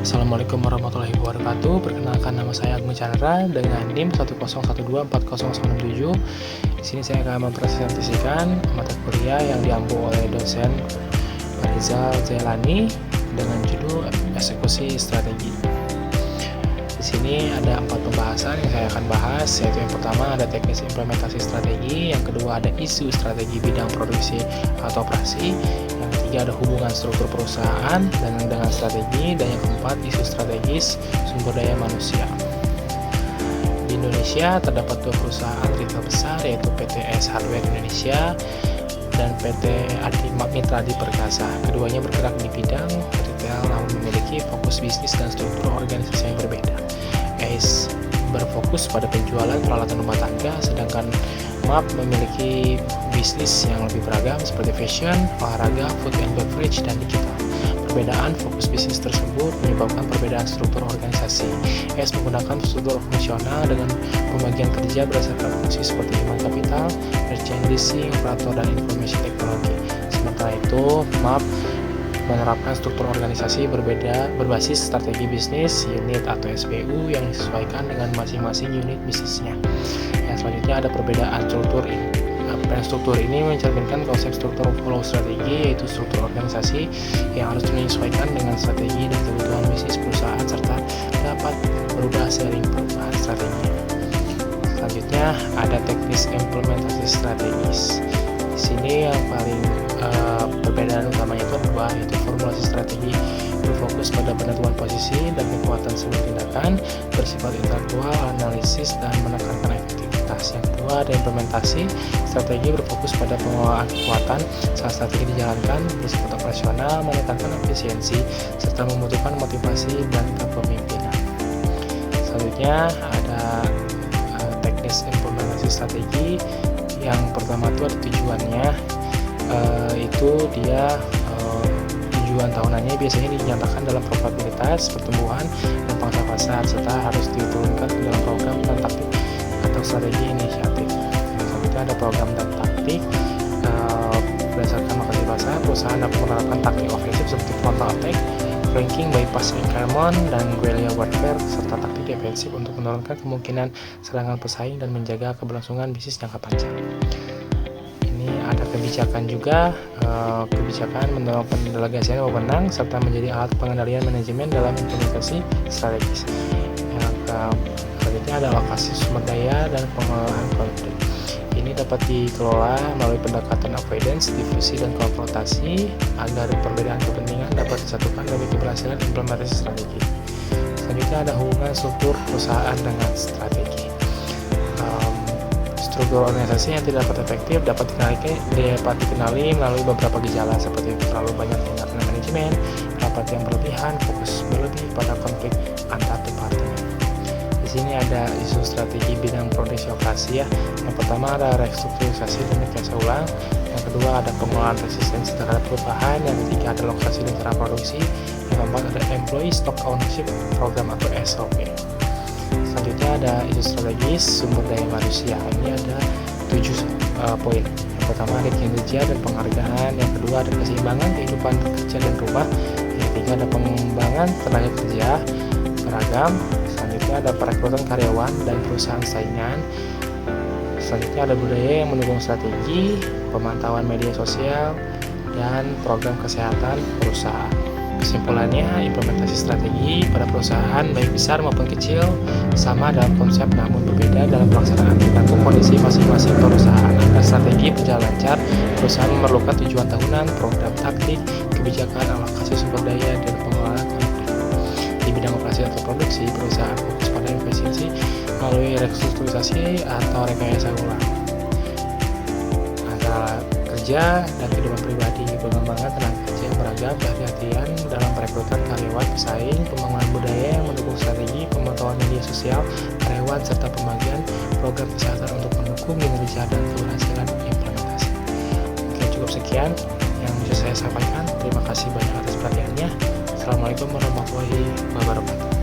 Assalamualaikum warahmatullahi wabarakatuh. Perkenalkan, nama saya Agung Chandra dengan NIM 101240067. Di sini saya akan mempresentasikan mata kuliah yang diampu oleh dosen Farizal Zailani dengan judul Eksekusi Strategi. Di sini ada 4 pembahasan yang saya akan bahas, yaitu yang pertama ada teknis implementasi strategi, yang kedua ada isu strategi bidang produksi atau operasi, yang ketiga ada hubungan struktur perusahaan dan dengan strategi, dan yang keempat isu strategis sumber daya manusia. Di Indonesia terdapat 2 perusahaan retail besar, yaitu PT S Hardware Indonesia dan PT Adi Mitra Adi Perkasa. Keduanya bergerak di bidang retail namun memiliki fokus bisnis dan struktur organisasi yang berbeda. ACE berfokus pada penjualan peralatan rumah tangga, sedangkan MAP memiliki bisnis yang lebih beragam seperti fashion, olahraga, food and beverage, dan digital. Perbedaan fokus bisnis tersebut menyebabkan perbedaan struktur organisasi. ACE menggunakan struktur fungsional dengan pembagian kerja berdasarkan fungsi seperti human capital, merchandising, operator, dan information technology. Sementara itu, MAP menerapkan struktur organisasi berbeda berbasis strategi bisnis, unit atau SBU yang disesuaikan dengan masing-masing unit bisnisnya. Yang selanjutnya ada perbedaan struktur ini. Struktur ini mencerminkan konsep struktur flow strategi, yaitu struktur organisasi yang harus menyesuaikan dengan strategi dan kebutuhan bisnis perusahaan serta dapat berubah seiring perubahan strategi. Selanjutnya ada teknis implementasi strategis. Di sini yang paling perbedaan utamanya itu dua, yaitu formulasi strategi berfokus pada penentuan posisi dan kekuatan sebuah tindakan, bersifat intelektual, analisis, dan menekankan efektivitas. Yang kedua ada implementasi strategi berfokus pada pengelolaan kekuatan saat strategi dijalankan, bersifat operasional, menekankan efisiensi, serta membutuhkan motivasi dan kepemimpinan. Selanjutnya ada teknis implementasi strategi. Yang pertama itu ada tujuannya, itu dia tujuan tahunannya biasanya dinyatakan dalam probabilitas pertumbuhan dan pangsa pasar, serta harus diturunkan ke dalam program dan taktik atau strategi inisiatif. Selanjutnya ada program dan taktik. Berdasarkan lokasi pasar, perusahaan dapat menerapkan taktik ofensif seperti frontal attack, flanking, bypass environment, dan guerrilla warfare, serta taktik defensif untuk menurunkan kemungkinan serangan pesaing dan menjaga keberlangsungan bisnis jangka panjang. Ada kebijakan juga, kebijakan mendorong pendelegasian wewenang serta menjadi alat pengendalian manajemen dalam implementasi strategis. Yang selanjutnya ada alokasi sumber daya dan pengelolaan konflik. Ini dapat dikelola melalui pendekatan avoidance, diffusi, dan konfrontasi agar perbedaan kepentingan dapat disatukan demi keberhasilan implementasi strategi. Selanjutnya ada hubungan struktur perusahaan dengan strategi. Struktur organisasi yang tidak dapat efektif dapat dikenali melalui beberapa gejala seperti terlalu banyak tindakan manajemen, rapat yang berlebihan, fokus berlebih pada konflik antar departemen. Di sini ada isu strategi bidang produksi operasi ya. Yang pertama ada restrukturisasi dan rekayasa ulang. Yang kedua ada pengelolaan resistensi terhadap perubahan. Yang ketiga ada lokasi dan cara produksi. Yang keempat ada employee stock ownership program atau SOP. Selanjutnya ada isu strategis sumber daya manusia. Ini ada 7 poin. Yang pertama ada kinerja dan penghargaan. Yang kedua ada keseimbangan kehidupan kerja dan rumah. Yang ketiga ada pengembangan tenaga kerja beragam. Selanjutnya ada perekrutan karyawan dan perusahaan saingan. Selanjutnya ada budaya yang mendukung strategi, pemantauan media sosial, dan program kesehatan perusahaan. Kesimpulannya, implementasi strategi pada perusahaan baik besar maupun kecil sama dalam konsep namun berbeda dalam pelaksanaan tergantung kondisi masing-masing perusahaan. Agar strategi berjalan lancar, perusahaan memerlukan tujuan tahunan, program taktik, kebijakan alokasi sumber daya, dan pengelolaan konflik. Di bidang operasi atau produksi, perusahaan fokus pada efisiensi melalui restrukturisasi atau rekayasa ulang. Antara kerja dan kehidupan pribadi, pengembangan tenaga kerja yang beragam, kehati-hatian dalam perekrutan karyawan pesaing, pembangunan budaya yang mendukung strategi, pemantauan media sosial karyawan, serta pembagian program kesehatan untuk mendukung kinerja dan keberhasilan implementasi. Oke, cukup sekian yang bisa saya sampaikan. Terima kasih banyak atas perhatiannya. Assalamualaikum warahmatullahi wabarakatuh.